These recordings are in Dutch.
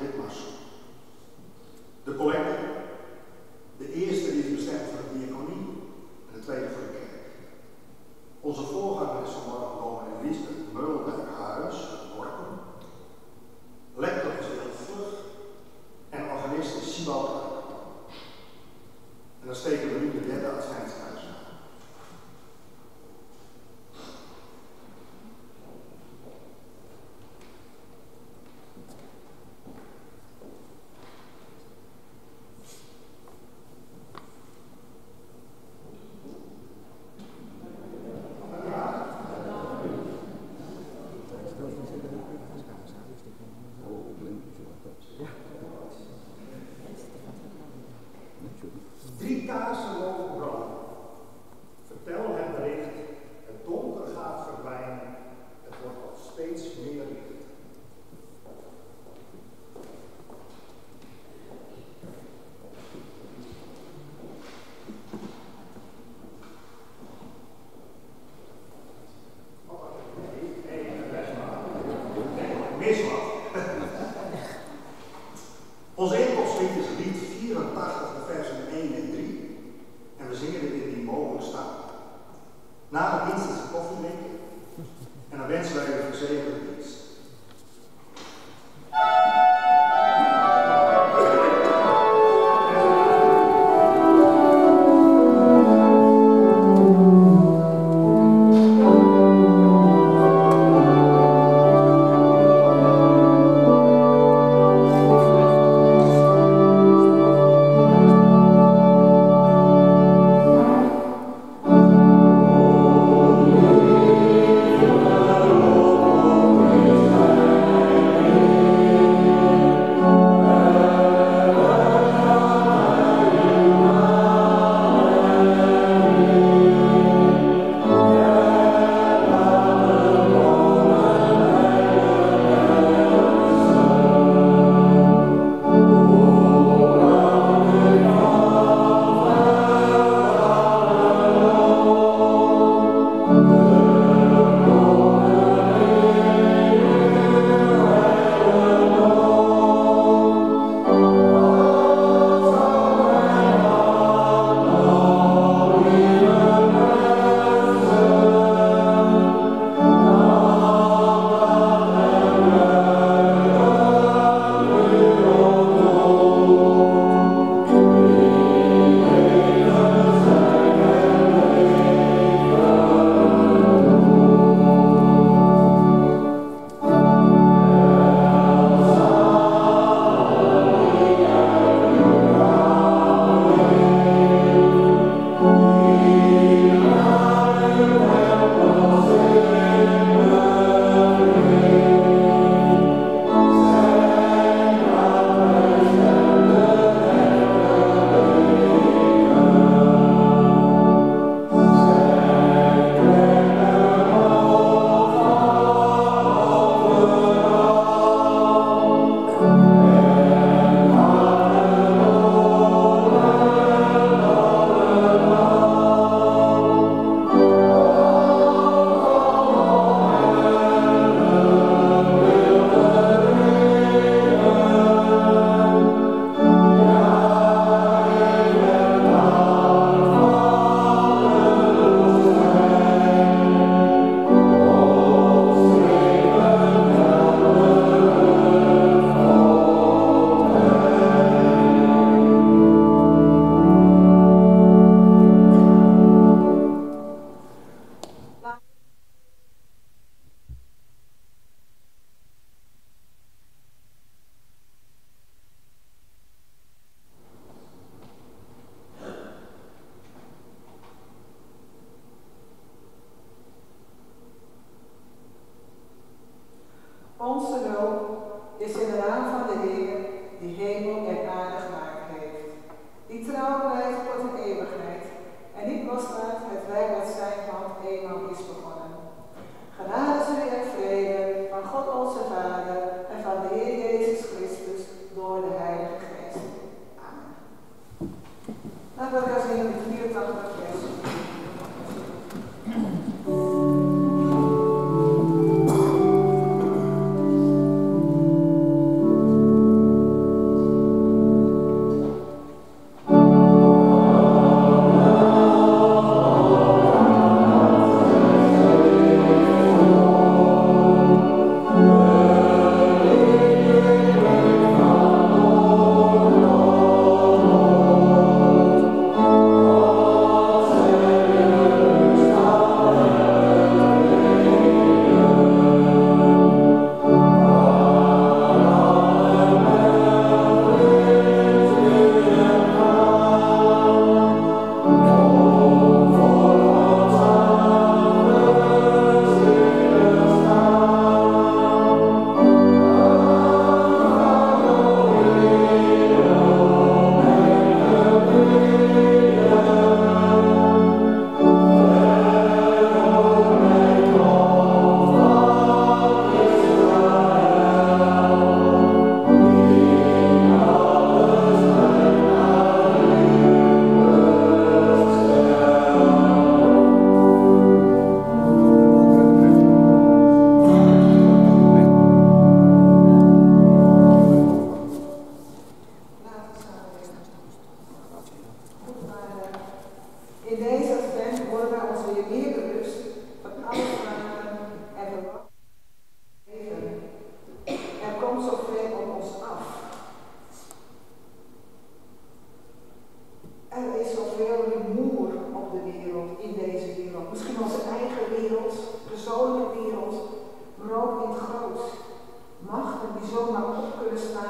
lidmars. De collecte. De eerste die is bestemd voor de diaconie en de tweede voor de kerk. Onze voorganger is vanmorgen dominee Liesbeth Meulberg-Huis, Worpen. Lector is Wil Vlug en organist is Siebald Luik. En dan steken we nu de derde adventskruis aan.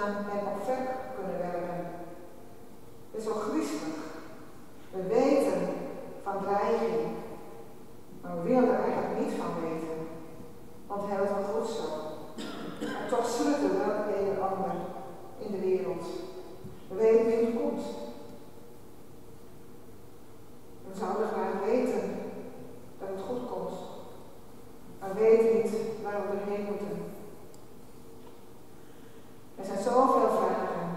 staan en op verk kunnen werken. Het is wel griezelig. We weten van dreiging, maar we willen er eigenlijk niet van weten, want we hebben het wel goed zo. En toch sluiten we wel het een en ander in de wereld. We weten niet hoe het komt. We zouden graag weten dat het goed komt, maar we weten niet waar we doorheen moeten. Er zijn zoveel vragen.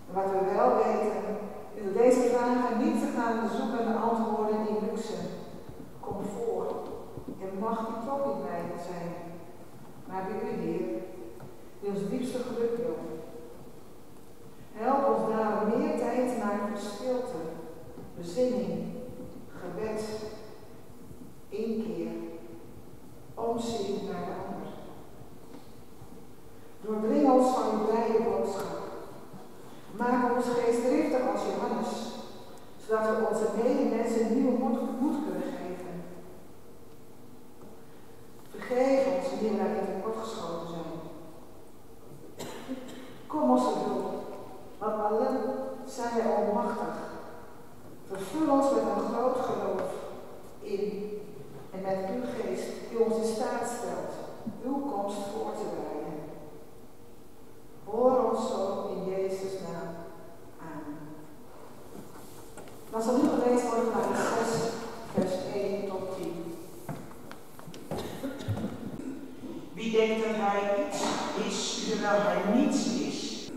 En wat we wel weten, is dat deze vragen niet te gaan zoeken naar antwoorden in luxe, comfort en macht die toch niet blijven zijn, maar bij u, Heer, die ons diepste geluk wil. Help ons daar meer tijd te maken voor stilte, bezinning, gebed, inkeer, omzien naar de ander. Doordring ons van uw blijde boodschap. Maak ons geestdriftig als Johannes, zodat we onze medemensen nieuwe moed kunnen geven. Vergeef ons indien we daarin tekortgeschoten zijn. Kom onze hulp, want alleen zijn wij onmachtig. Vervul ons met een groot geloof in en met uw geest die ons in staat stelt uw komst voor te bereiden. Hoor ons zo in Jezus' naam. Amen. Dan zal nu gelezen worden naar 6, vers 1 tot 10. Wie denkt dat hij iets is, terwijl hij niets is?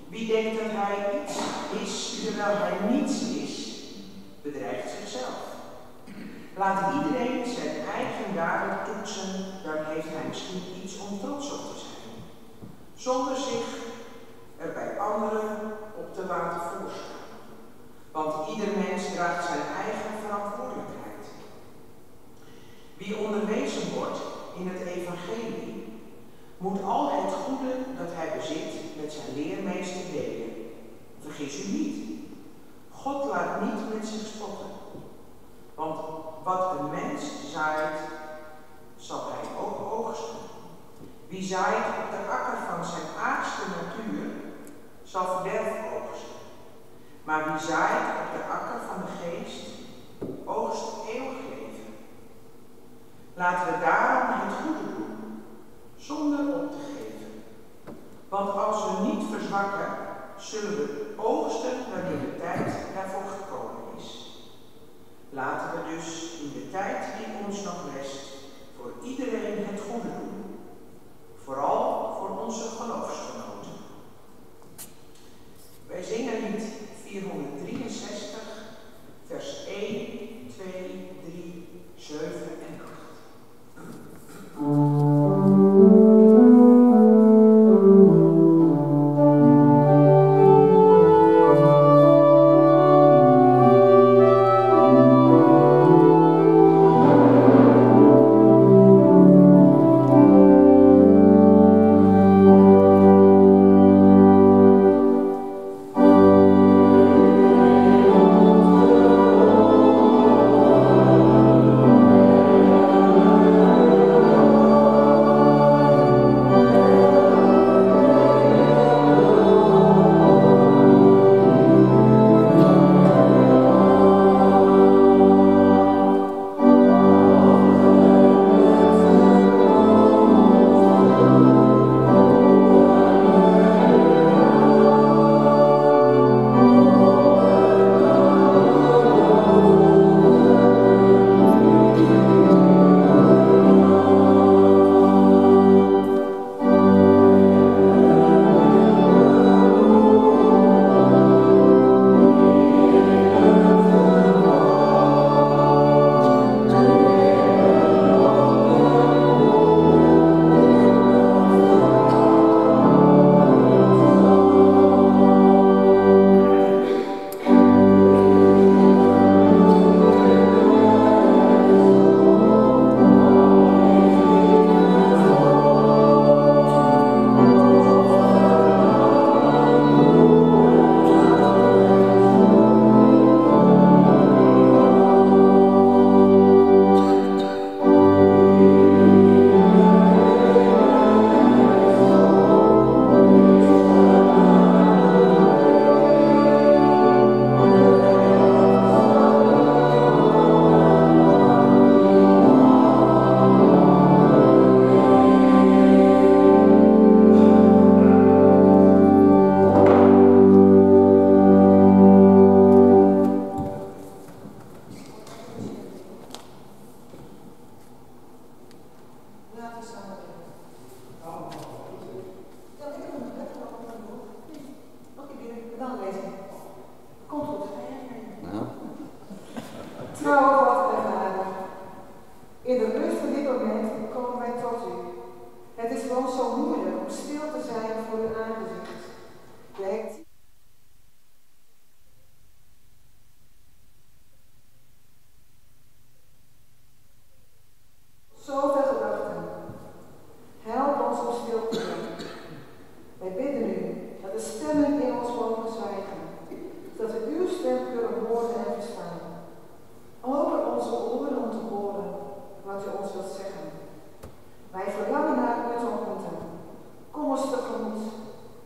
Wie denkt dat hij iets is, terwijl hij niets is, bedrijft zichzelf. Laat iedereen zijn eigen daden toetsen, dan heeft hij misschien iets om trots op te zijn. Zonder zich er bij anderen op te laten voorstaan. Want ieder mens draagt zijn eigen verantwoordelijkheid. Wie onderwezen wordt in het evangelie, moet al het goede dat hij bezit met zijn leermeester delen. Vergis u niet, God laat niet met zich spotten. Want wat een mens zaait, zal hij ook oogsten. Wie zaait op de akker van zijn aardse natuur, zal verderf oogsten. Maar wie zaait op de akker van de geest, oogst eeuwig leven. Laten we daarom het goede doen, zonder op te geven. Want als we niet verzwakken, zullen we oogsten wanneer de tijd daarvoor gekomen is. Laten we dus in de tijd die ons nog rest, voor iedereen het goede doen. Vooral voor onze geloofsgenoten. Wij zingen lied 463, vers 1, 2, 3, 7 en 8. stemmen in ons mogen zwijgen, zodat we uw stem kunnen horen en verstaan. Open onze oren om te horen wat u ons wilt zeggen. Wij verlangen naar u te ontmoeten. Kom ons tegemoet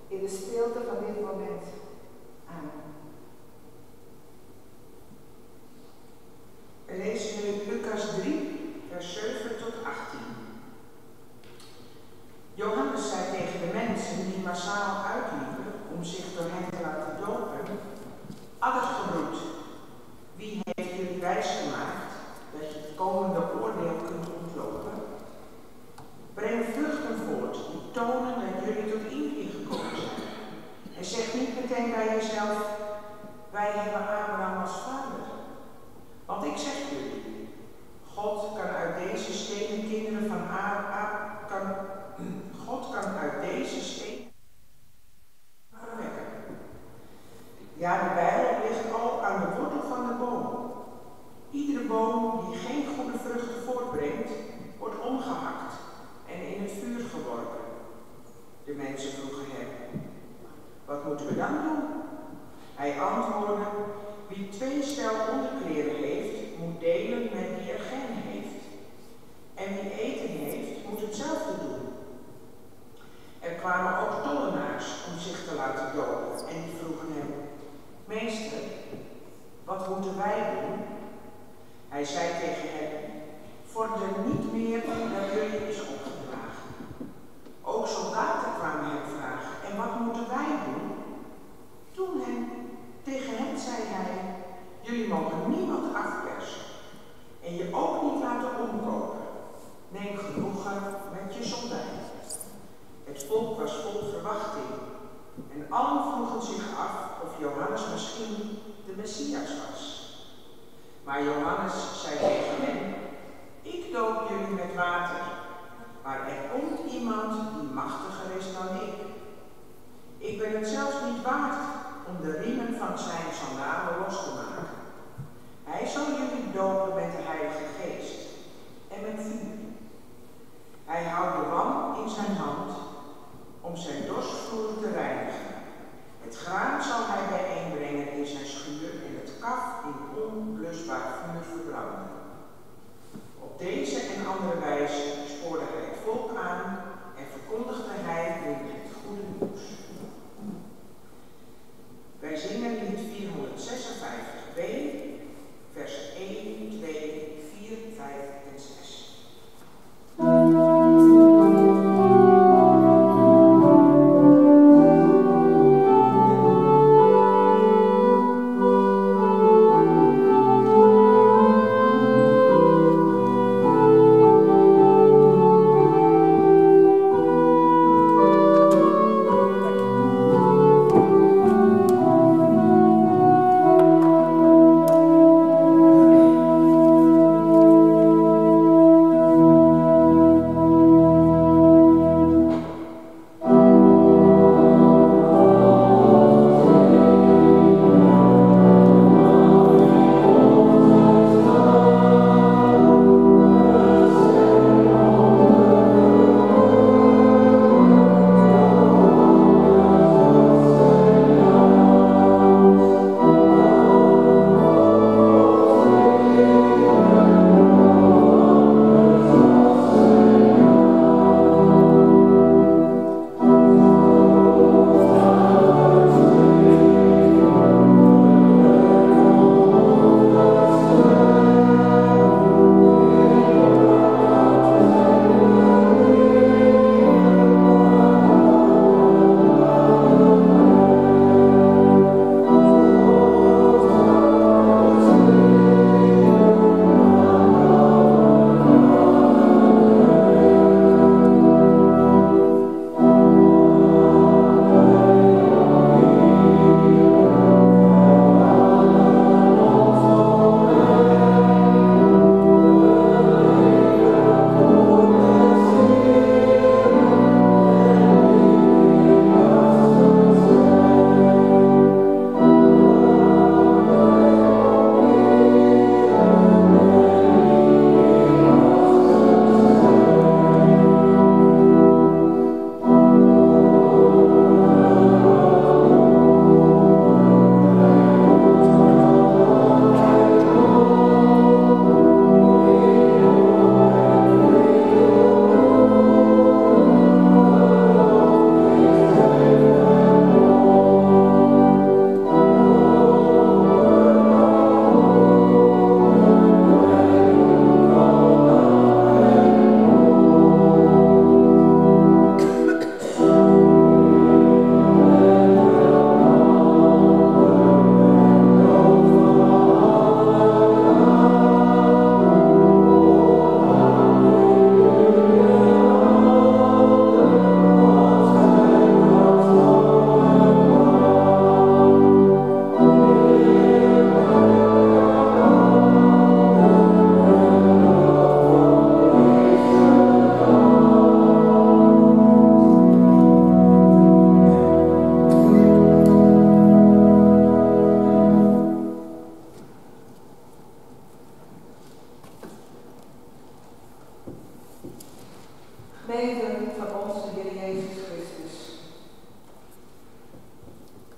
in de stilte van dit moment. Amen. We lezen nu Lucas 3, vers 7 tot 18. Johannes zei tegen de mensen die massaal uitliepen om zich door hem te laten dopen: Addergebroed, wie heeft jullie wijsgemaakt dat je het komende oordeel kunt ontlopen? Breng vruchten voort die tonen dat jullie tot inkeer gekomen zijn. En zeg niet meteen bij jezelf: wij hebben Abraham als vader. Want ik zeg jullie, God kan uit deze stenen kinderen van God kan uit deze stenen verwekken. Ja, de Bijbel ligt al aan de wortel van de boom. Iedere boom die geen goede vruchten voortbrengt, wordt omgehakt en in het vuur geworpen. De mensen vroegen hem: wat moeten we dan doen? Hij antwoordde: wie 2 stel onderkleren heeft, moet delen met wie er geen heeft. En wie eten heeft, moet hetzelfde doen. Er kwamen ook tollenaars om zich te laten dopen en die vroegen hem: meester, wat moeten wij doen? Hij zei tegen hen: vorder niet meer dat jullie is opgedragen. Ook soldaten kwamen hem vragen: en wat moeten wij doen? Tegen hen zei hij: jullie mogen niemand afpersen en je ook niet laten omkopen. Neem genoegen met je soldij. Het volk was vol verwachting en allen vroegen zich af of Johannes misschien de Messias was. Maar Johannes zei tegen hen: ik doop jullie met water, maar er komt iemand die machtiger is dan ik. Ik ben het zelfs niet waard om de riemen van zijn sandalen los te maken. Hij zal jullie dopen met de Heilige Geest en met vuur. Hij houdt de wam in zijn hand om zijn dorstvloer te reinigen. Het graan zal hij bijeenbrengen in zijn schuur en het kaf in onblusbaar vuur verbranden. Op deze en andere wijze spoorde hij het volk aan en verkondigde hij het goede nieuws. Wij zingen lied 456b, vers 1, 2, 4, 5 en 6.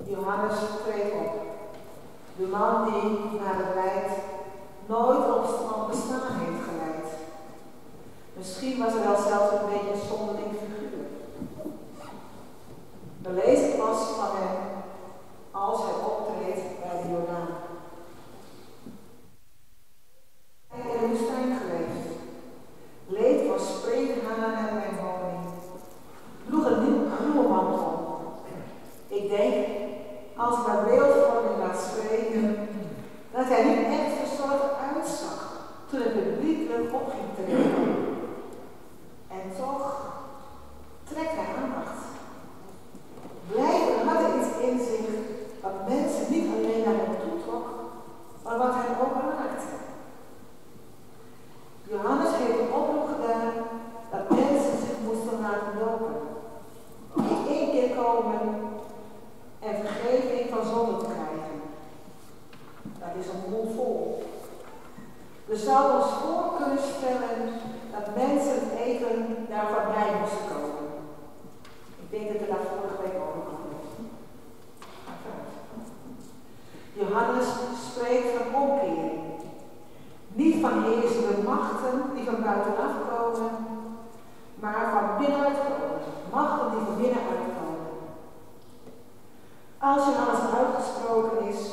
Johannes treedt op. De man die, naar het lijkt, nooit op strand bestaan heeft geleid. Misschien was er wel zelfs een beetje een zonderling figuur. We lezen pas van hem als hij optreedt bij de Jordaan. Hij heeft in de woestijn geleefd. Leed was spreekhanen en mijn honing. Droeg een nieuwe mantel. Ik denk, als ik dat beeldvorming laat spreken, dat hij niet echt verzorgd uitzag toen het publiekelijk op ging treden. En toch trekt hij aandacht. Blijkbaar had hij iets in zich wat mensen niet alleen naar hem toetrok, maar wat hem ook raakte. Johannes heeft een oproep gedaan dat mensen zich moesten laten dopen. Niet één keer komen en vergeving van zonde te krijgen. Dat is een mond vol. We zouden ons voor kunnen stellen dat mensen even daar voorbij moesten komen. Ik denk dat we daar vorige week over hadden. Johannes spreekt van omkering. Niet van heersende machten die van buitenaf komen, maar van binnenuit komen. Machten die van binnenuit komen. Als Johannes uitgesproken is,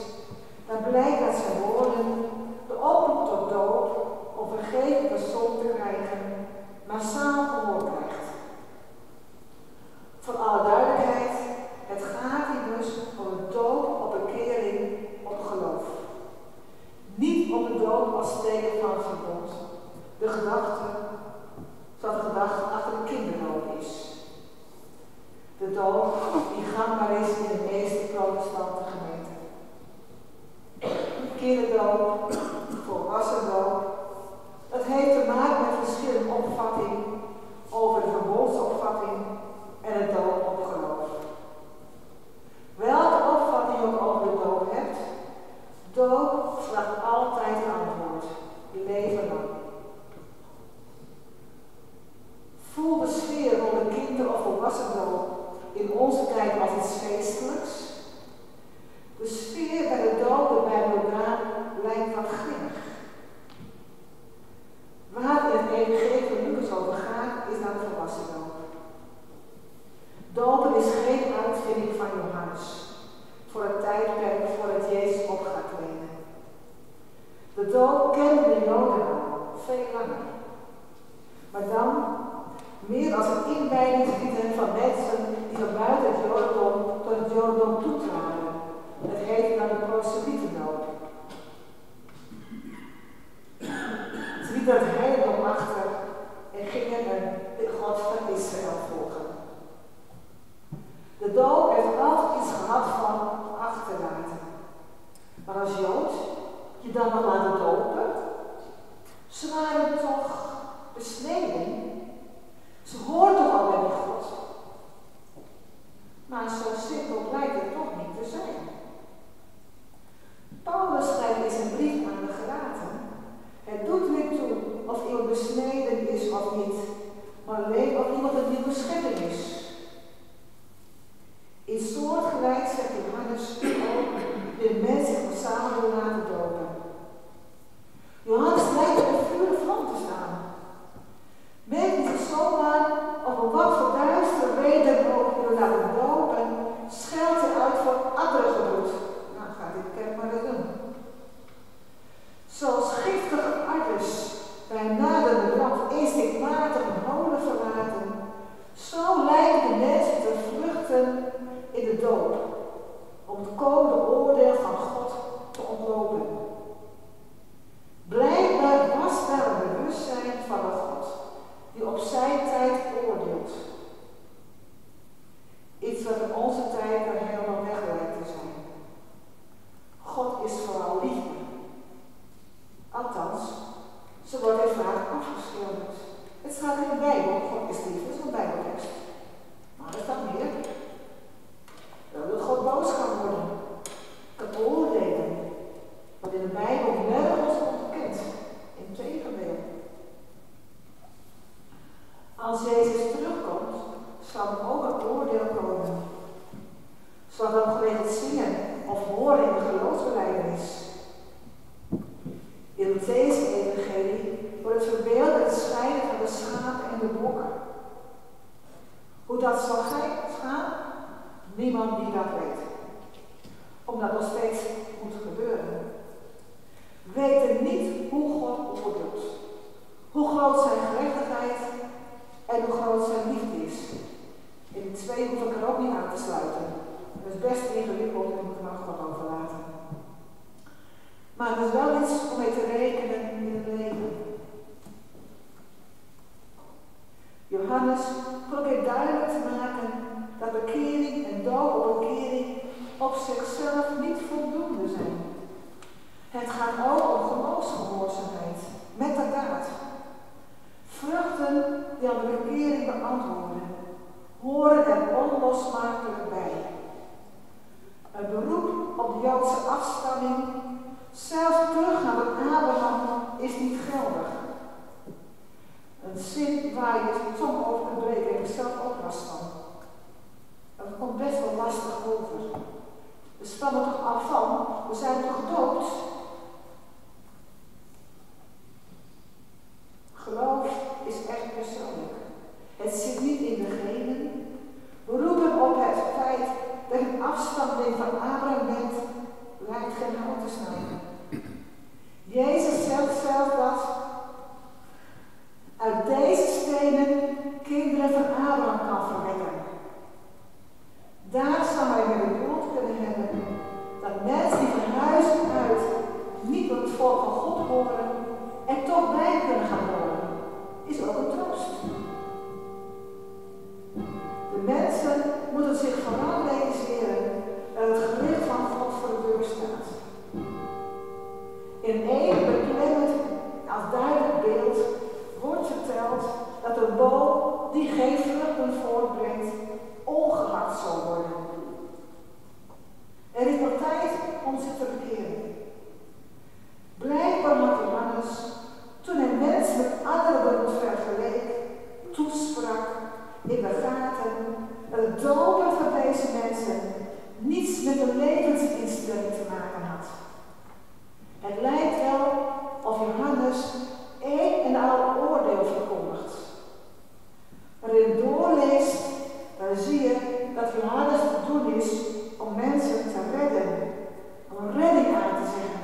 dan blijkt dat zijn woorden de oproep tot doop om vergeving van zonde te krijgen, massaal gehoor krijgt. Voor alle duidelijkheid, het gaat hier dus om een doop op bekering op geloof. Niet om de doop als teken van het verbond. De gedachte, zoals de gedachte achter de kinderdoop is. De doop die gangbaar is in de meeste protestante gemeenten. Kinderdoop, volwassen doop, dat heeft te maken met verschillende opvattingen over de verbondsopvatting en het doop op geloof. Welke opvatting je ook over de doop hebt, doop vraagt altijd een antwoord, leven lang. Voel de sfeer rond de kinder- of volwassendoop in onze tijd als iets feestelijks. De sfeer bij de doop bij de Jordaan lijkt wat grimmig. Waar in het evangelie van Lucas over gaat, is dan de volwassen doop. Dopen is geen uitvinding van Johannes voor het tijdperk voordat Jezus op gaat treden. De doop kenden de Joden al, veel langer. Maar dan meer als een inwijdingsriten van mensen die van buiten het Jodendom tot het Jodendom toetraden. Dat heette dan de proselytendoop. Ze lieten het heiligdom achter en gingen de God van Israël volgen. De doop heeft altijd iets gehad van achterlaten. Maar als Jood je dan nog laten dopen, ze waren toch besneden. Ze hoort toch al bij die God. Maar zo simpel blijkt het toch niet te zijn. Paulus schrijft in zijn brief aan de Galaten: het doet er niet toe of iemand besneden is of niet, maar alleen of iemand een nieuwe schepping is. In soortgelijk zegt Johannes ook de mensen samen wil laten dopen. Johannes lijkt op een vuur vlam te staan. Men die zich zomaar op wat voor duistere reden ook wil laten dopen, scheldt eruit voor andere gebroed. Nou, gaat dit kerk maar eens doen. Zoals giftige arters bij naderende brand instinctmatig een holen verlaten, zo lijken de mensen te vluchten in de doop, om het komende oordeel van God te ontlopen. Blijkbaar was daar een bewustzijn van een God die op zijn tijd oordeelt. Iets wat in onze tijd er helemaal weg lijkt te zijn. God is vooral liefde. Althans, zo wordt hij vaak afgeschilderd. Het staat in de Bijbel, God is liefde, dat is een Bijbeltekst. Maar er staat meer. Dan wil God boos gaan worden, kan oordelen, wat in de Bijbel nergens ontkent. Integendeel. Als Jezus terugkomt, zal er ook een oordeel komen. Zoals geregeld zingen of horen in de geloofsbelijdenis. In deze evangelie wordt het verbeeld met het scheiden van de schapen en de bokken. Hoe dat zal gaan, niemand die dat weet. Omdat nog steeds moet gebeuren. We weten niet hoe God oordeelt. Hoe groot zijn gerechtigheid en hoe groot zijn liefde is. In die twee hoef ik er ook niet aan te sluiten. Dat is best ingewikkeld en moet ik er nog wat over laten. Maar het is wel iets om mee te rekenen in het leven. Johannes probeert duidelijk te maken dat bekering en doop op bekering op zichzelf niet voldoende zijn. Het gaat ook om geloofsgehoorzaamheid met de daad. Vruchten die aan de bekering beantwoorden, horen er onlosmakelijk bij. Een beroep op de Joodse afstamming, zelfs terug naar de Abraham, is niet geldig. Een zin waar je je tong over kunt breken, heb ik zelf ook last van. Dat komt best wel lastig over. We stammen toch af van, we zijn toch gedoopt? Geloof is echt persoonlijk. Het zit niet in de genen. We roepen op het feit dat je een afstammeling van Abraham bent, lijkt geen hout te snijden. Jezus zegt zelf dat uit deze stenen kinderen van Abraham kan verwekken. Daar zou hij mee bedoeld kunnen hebben dat mensen die van huis uit niet tot het volk van God horen en toch bij kunnen gaan horen, is ook een troost. De mensen moeten zich vooral realiseren dat het gericht van God voor de deur staat. In één beklemmend als duidelijk beeld wordt verteld dat een boom die geen vruchten voortbrengt, ongehakt zal worden. Er is nog tijd om zich te bekeren. Blijkbaar had Johannes, toen hij mensen met andere beroepen vergeleek, toesprak in de gaten dat het dopen van deze mensen niets met een levensinstelling te maken had. Het lijkt wel of Johannes één en al oordeel verkondigt. Maar je doorleest, dan zie je dat Johannes te doen is om mensen te redden, om een redding aan te zeggen.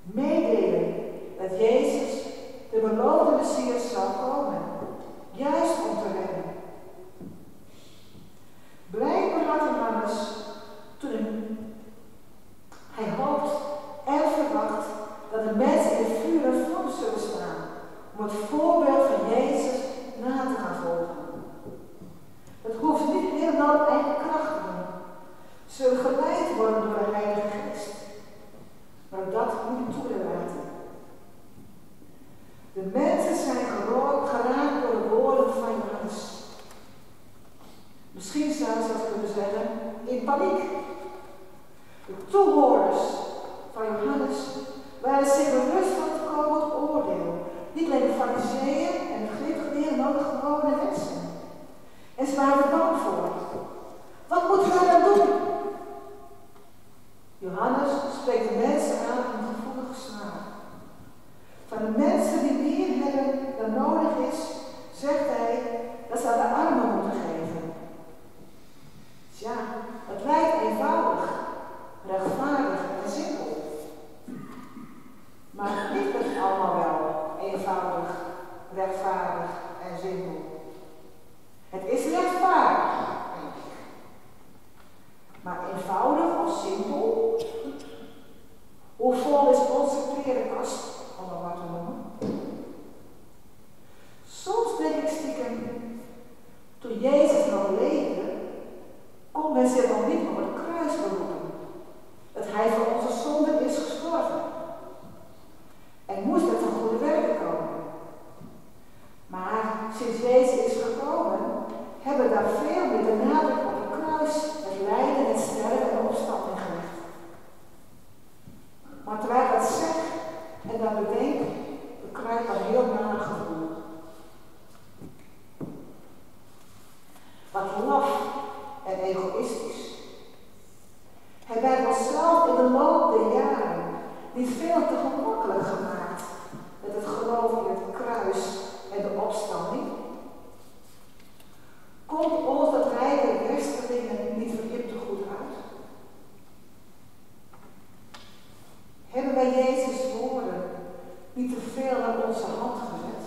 Meedelen dat Jezus, de beloofde Messias, zal komen, juist om te redden. Blijkbaar had Johannes, toen hij hoopt en verwacht dat de mensen in de vuur en vlam zullen staan, om het voorbeeld van Jezus na te gaan volgen. Het hoeft niet helemaal eigen kracht te doen. Ze zullen geleid worden door de Heilige Geest. Maar dat moet je toelaten. De mensen zijn geraakt door de woorden van Johannes. Misschien zou je dat kunnen zeggen, in paniek. De toehoorders van Johannes waren zich bewust van het komend oordeel. Niet alleen de fariseeën en de schriftgeleerden, maar ook de gewone mensen. En ze waren er bang voor. Wat moeten we dan doen? Johannes spreekt de mensen aan in een gevoelige snaar. Van de mensen die meer hebben dan nodig is, zegt hij dat ze aan de armen moeten geven. Ja, het lijkt eenvoudig, rechtvaardig en simpel. Maar niet is het allemaal wel eenvoudig, rechtvaardig en simpel. Het is rechtvaardig, denk ik. Maar eenvoudig of simpel? Hoe vol is onze klerenkast, om het maar te noemen? Soms denk ik stiekem, toen Jezus nog leefde, kon men zich nog niet op het kruis beroepen. Dat hij voor onze zonden is gestorven. En moest met een goede werken komen. Maar sinds Jezus is gekomen, hebben we daar veel meer de nadruk op het kruis, het lijden, het sterven en de opstanding gelegd. Maar terwijl ik dat zeg en Hebben wij onszelf in de loop der jaren niet veel te gemakkelijk gemaakt met het geloof in het kruis en de opstanding? Komt ons dat rijk der westerlingen niet verhip te goed uit? Hebben wij Jezus' woorden niet te veel aan onze hand gezet?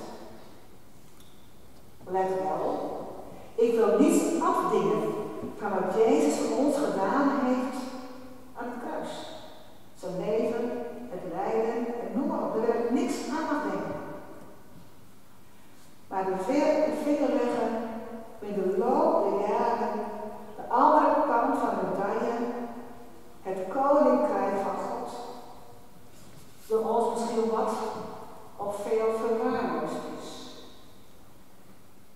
Let wel, ik wil niets afdingen van wat Jezus voor ons gedaan heeft aan het kruis. Zijn leven, het lijden en noem maar op. Daar wil ik niks aan afdenken. Maar de vinger leggen in de loop der jaren de andere kant van de medaille, het koninkrijk van God. Door ons misschien wat of veel verwaarloosd is.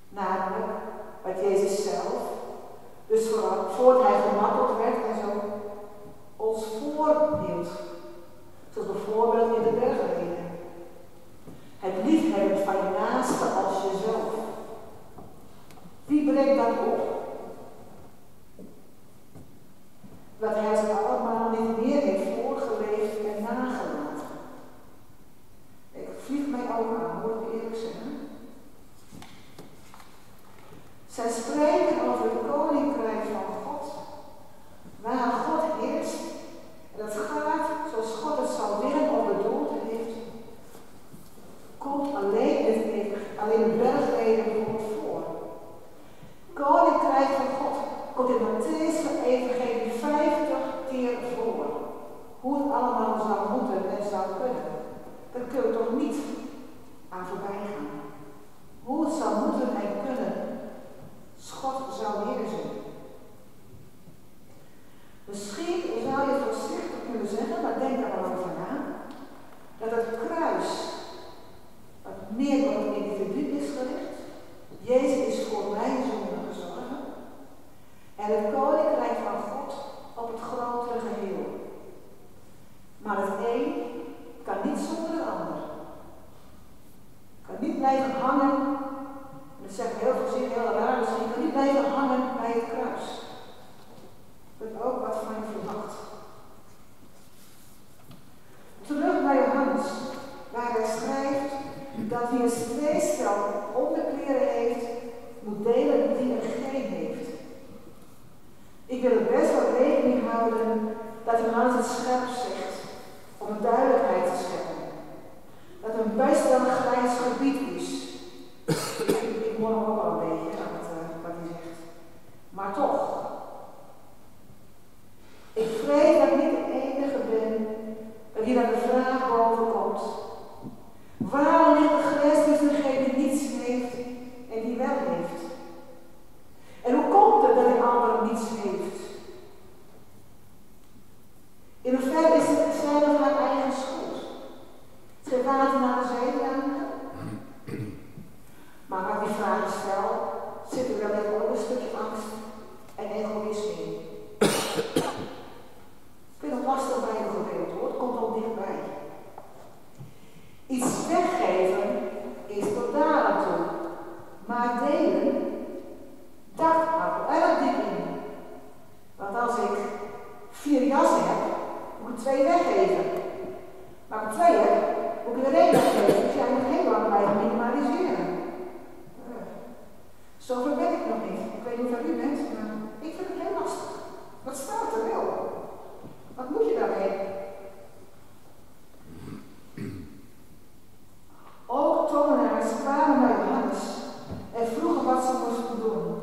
Namelijk wat Jezus zelf, dus voordat hij gemarteld werd en zo, ons voorhield. Zoals bijvoorbeeld in de bergreden. Het liefhebben van je naaste als jezelf. Wie brengt dat op? Dat hij ze allemaal niet meer heeft voorgeleefd en nagelaten. Ik vlieg mij ook aan, moet ik eerlijk zeggen. Zij spreken over het koninkrijk van God, waar God heerst, en dat gaat zoals God het zal willen of bedoeld heeft, komt alleen het bergreden voor. Koninkrijk van God komt in Matthäus Evangelie 50 keer voor. Hoe het allemaal zou moeten en zou kunnen. Daar kunnen we toch niet aan voorbij gaan. Hoe het zou moeten en kunnen. God zou heersen. Misschien zou je voorzichtig kunnen zeggen, maar denk er wel over na, dat het kruis wat meer op het individu is gericht. Jezus is voor mijn zonde gezorgd. En het koninkrijk van God op het grotere geheel. Maar het een kan niet zonder het ander. Kan niet blijven hangen. Dat zeg ik heel voorzichtig, heel raar misschien. Kan niet blijven hangen bij het kruis. Dat is ook wat van je verwacht. Terug naar Johannes, waar hij schrijft dat wie een tweestel onderkleren heeft, moet delen die er geen heeft. Ik wil er best wel rekening houden dat Johannes het scherp zegt, om een duidelijkheid te scheppen. Dat een best wel een grijs gebied is. Ik hoor nog wel een beetje wat hij zegt. Maar toch. Ik vrees dat ik niet de enige ben dat hier aan de vraag boven komt. Waar ligt de grens tussen degene die niets heeft en die wel heeft? En hoe komt het dat een ander niets heeft? In hoeverre is het zijn of haar eigen schuld? Is geen water naar de zee jagen? Maar als ik die vragen stel, zit er wel even ook een stukje angst en egoïsme in. Ik vind het lastig bij een gebeeld hoor, het komt al dichtbij. Iets weggeven is tot daar aan toe, maar delen, dat houdt er erg diep in. Want als ik 4 jassen heb, moet ik 2 weggeven. Maar als ik 2 heb, moet ik er 1 weggeven. Dus jij moet heel lang blijven minimaliseren. Zover ben ik nog niet. Ik weet niet of u bent, maar ik vind het heel lastig. Wat staat er wel? Wat moet je daarmee? Ook tollenaars kwamen naar Johannes en vroegen wat ze moesten doen.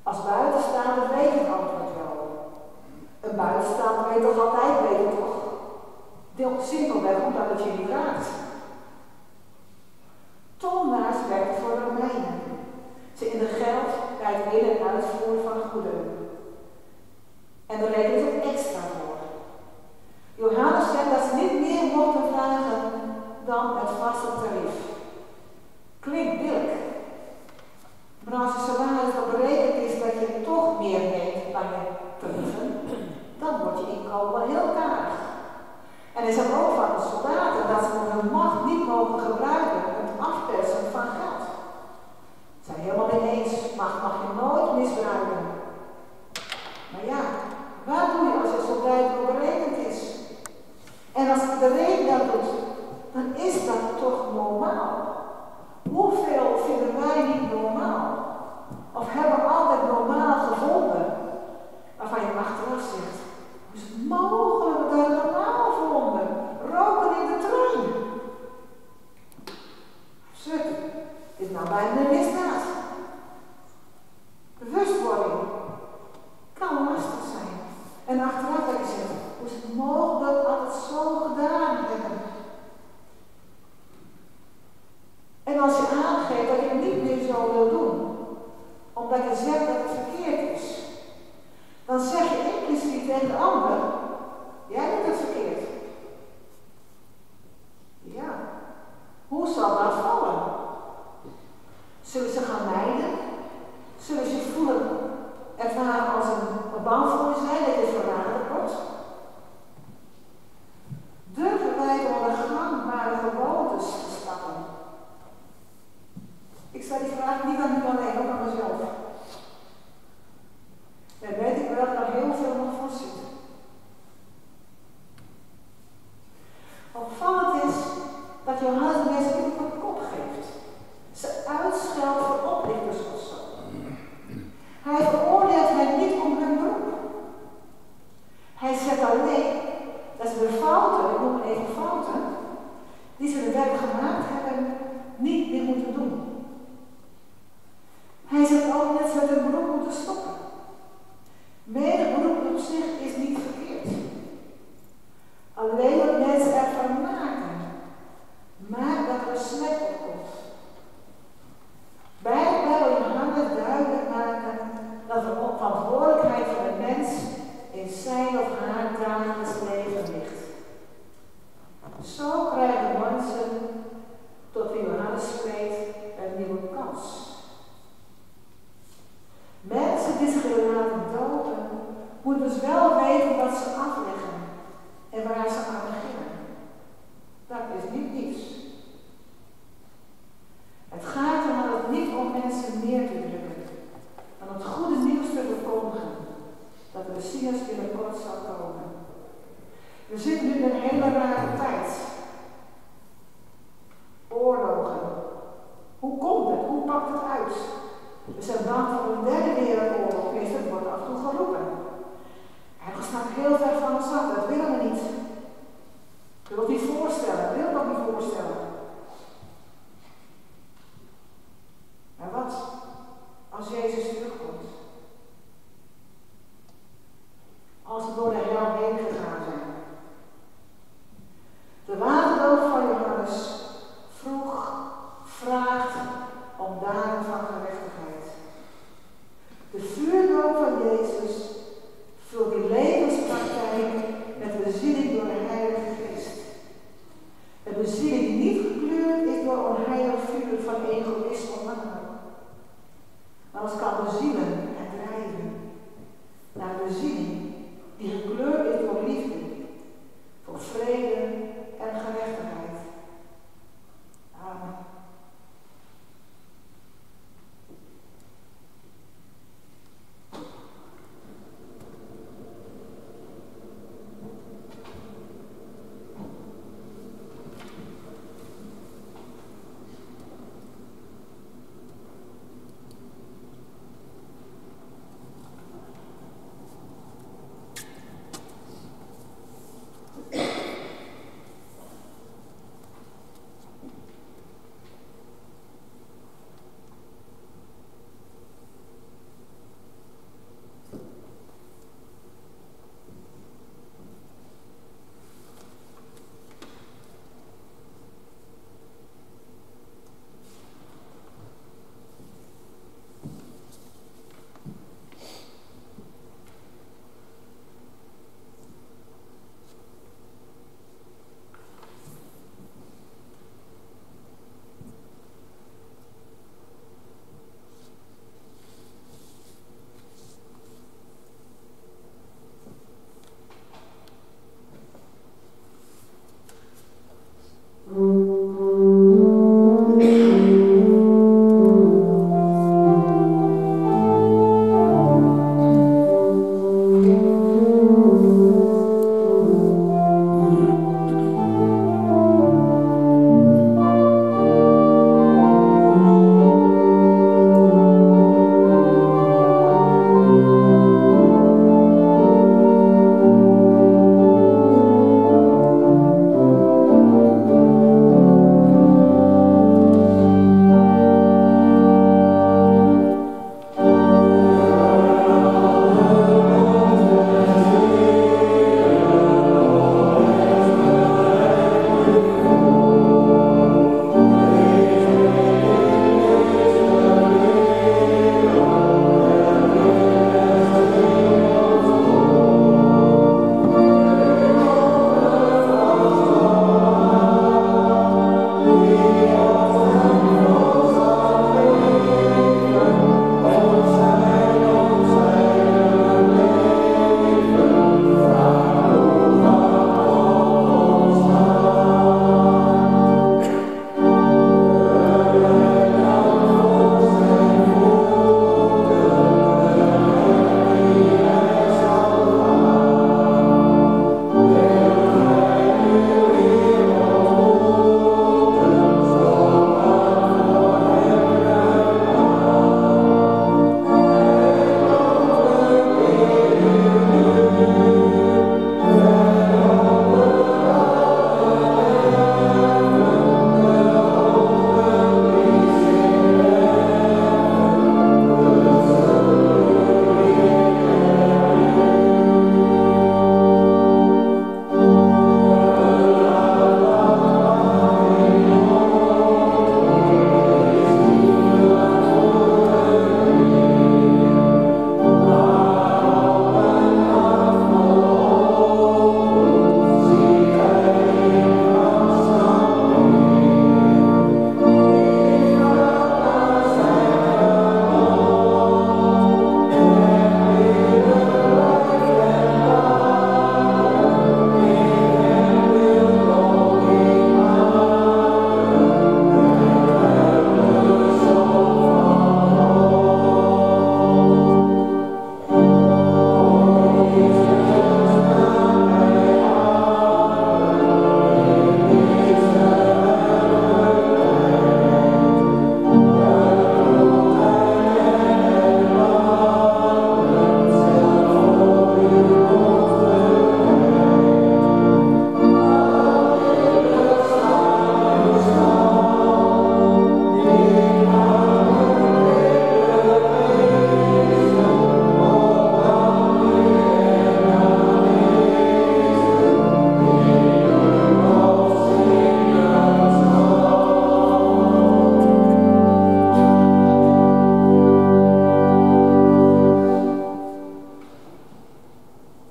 Als buitenstaander weet het antwoord wel. Een buitenstaander weet toch altijd beter, toch? Deel simpelweg omdat het je niet raakt. Tollenaars werkten voor de Romeinen. Ze in de geld bij het in- en uitvoeren van goederen. En daar rekenen ze extra voor. Johannes zegt dat ze niet meer mochten vragen dan het vaste tarief. Klinkt billig. Maar als je salaris wat berekend is dat je toch meer neemt dan je tarieven, dan wordt je inkomen wel heel karig. En er zijn ook van de soldaten dat ze hun macht niet mogen gebruiken om het afpersen van geld. Ze zijn helemaal ineens, macht mag je nooit misbruiken. Maar ja, waar doe je als normaal? Hoeveel vinden wij niet normaal? Of hebben we altijd normaal gevonden? Waarvan je achteraf zegt, hoe is het mogelijk dat we het normaal vonden? Roken in de trein. Absurd. Dit is nou bijna een misdaad. Bewustwording kan lastig zijn. En achteraf dat je zegt, hoe is het mogelijk dat we altijd zo gedaan hebben? En als je aangeeft dat je het niet meer zo wil doen, omdat je zegt dat het verkeerd is, dan zeg je impliciet tegen de ander, jij doet het verkeerd. Ja, hoe zal dat vallen? Zullen ze gaan lijden? Zullen ze voelen, ervaren als een bang voor je zijn, dat je verraden wordt? Durven wij door de gangbare gewoontes te stappen? Ik stel die vraag niet aan u alleen, ook aan mezelf. Dan weet ik wel dat er heel veel nog voor zit. Opvallend is dat Johannes de mensen niet op een kop geeft. Ze uitscheldt voor oplichters of zo. Hij veroordeelt hen niet om hun beroep. Hij zegt alleen dat ze de fouten, ik noem even fouten, die ze in het werk gemaakt hebben, niet meer moeten doen. Hij zegt ook dat ze met hun beroep moeten stoppen. Menig beroep op zich is niet verkeerd. Alleen wat mensen ervan maken, maakt dat er smet op komt. Bij Johannes duidelijk maken dat de verantwoordelijkheid van de mens in zijn of haar dagelijks leven ligt. Zo krijgen mensen, tot wie Johannes spreekt, een nieuwe kans. Mensen die zich willen laten dopen, moeten dus wel weten wat ze afleggen en waar ze aan beginnen. Dat is niet niets. Het gaat er niet om mensen neer te drukken, maar om het goede nieuws te verkondigen, dat de Messias binnenkort zal komen. We zitten nu in een hele rare tijd. Oorlogen. Hoe komt het? Hoe pakt het uit? We zijn bang voor een derde wereldoorlog, het wordt af en toe geroepen. Hij staat heel ver van ons af, dat willen we niet. Ik wil het niet voorstellen, ik wil het ook niet voorstellen. Maar wat als Jezus terugkomt? Als we door de hel heen gegaan zijn. De waterdoop van Johannes vraagt om daden van gerechtigheid. De vuurdoop van Jezus vult die levenspraktijk met bezieling door de Heilige Geest. Een bezieling die niet gekleurd is door onheilig vuur van egoïsme of wanhoop. Maar ons kan bezielen en drijven naar een bezieling die gekleurd is door liefde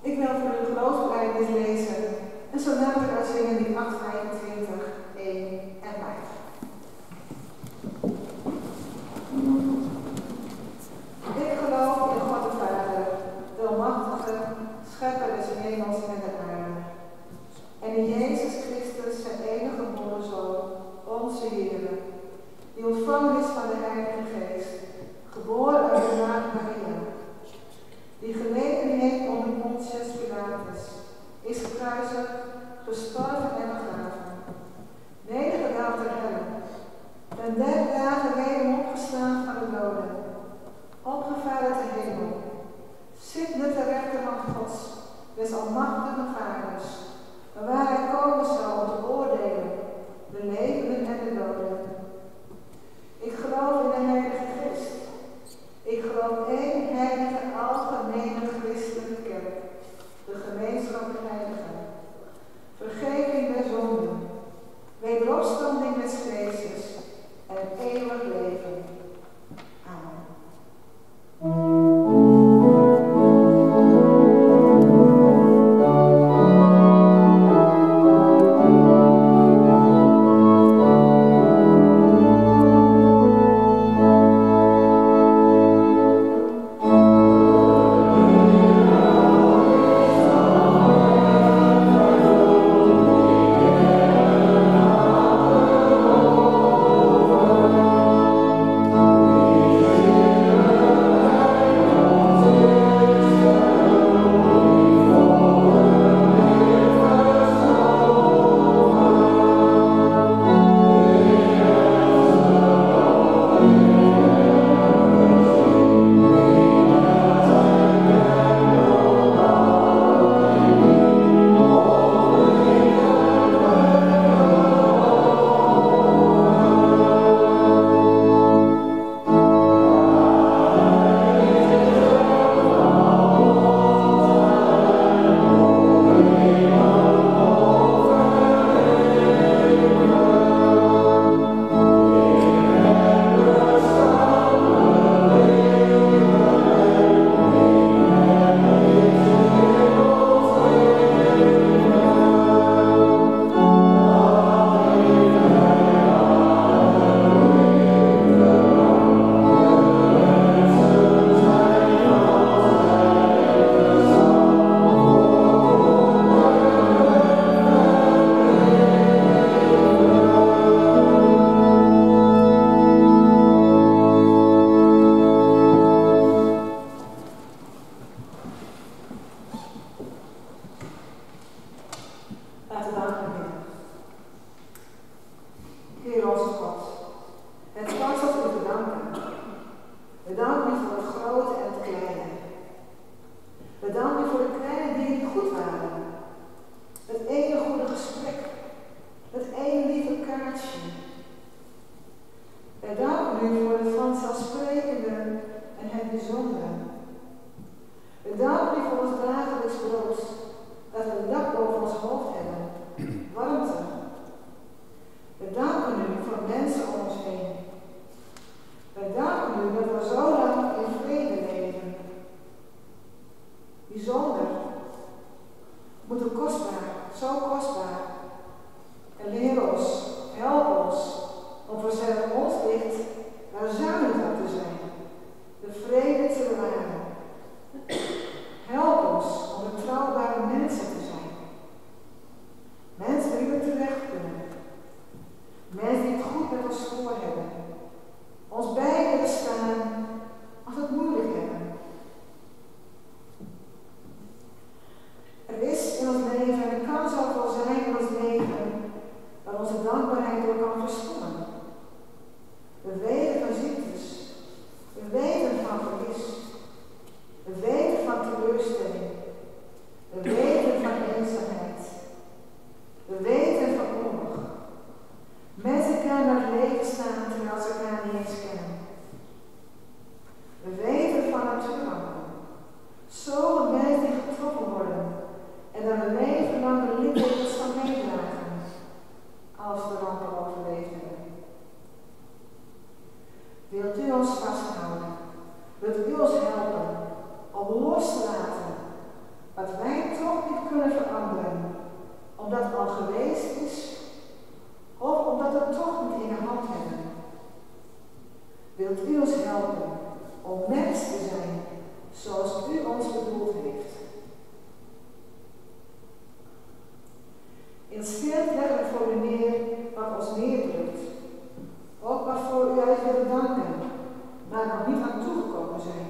Ik wil voor u de geloofsbelijdenis lezen en zo dadelijk uitzingen die 8, 25, 1 en 5. Ik geloof in God de Vader, de Almachtige, Schepper des hemels en de aarde. En in Jezus Christus, zijn enige geboren Zoon, onze Heer, die ontvangen is van de Heilige Geest, geboren uit de Maagd Maria, die geleden heeft onder Pontius Pilatus, is gekruisigd, gestorven en begraven, nedergedaald ter helle, ten 3 dagen wederom opgestaan van de doden, opgevaren ter hemel, zittende ter rechterhand Gods, des almachtige Vaders, waar hij komen zal om te oordelen, de levenden en de doden. Ik geloof in de Heilige Geest. Ik geloof één heilige, algemene christelijke kerk, de gemeenschap der heiligen, vergeving der zonden, wederopstanding des Christus en eeuwig leven. Amen. kunnen veranderen, omdat het al geweest is, of omdat we het toch niet in de hand hebben. Wilt u ons helpen om mens te zijn zoals u ons bedoeld heeft? In stilte leggen we voor u neer wat ons neerdrukt, ook waarvoor u uit willen danken, maar nog niet aan toegekomen zijn.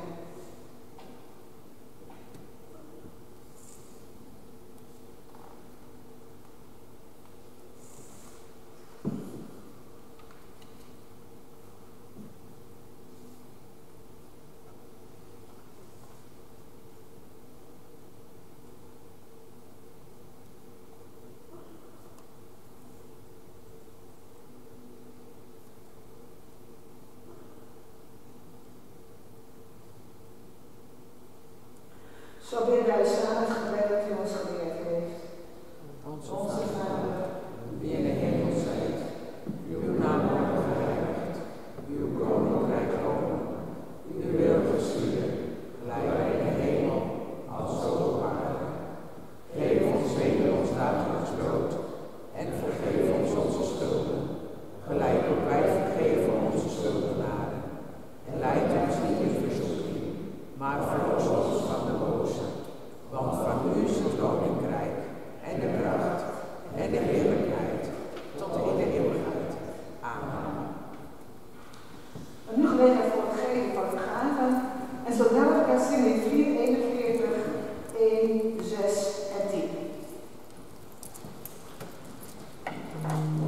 Zo bidden wij samen het gebed dat u ons geleerd heeft. Onze Vader, die in de hemel zijt, uw naam wordt geheiligd, uw koninkrijk komen, uw wil geschieden, gelijk in de hemel, als ook op aarde. Geef ons heden ons dagelijks brood, en vergeef ons onze schulden, gelijk ook wij vergeven onze schuldenaren. En leid ons niet in verzoeking, maar verlos ons van de boze. Want van u is het koninkrijk, en de kracht, en de heerlijkheid, tot in de eeuwigheid. Amen. En nu gelegenheid voor het geven van de gaven. En zo dadelijk gaan zingen in 4:41, 1, 6 en 10. Amen.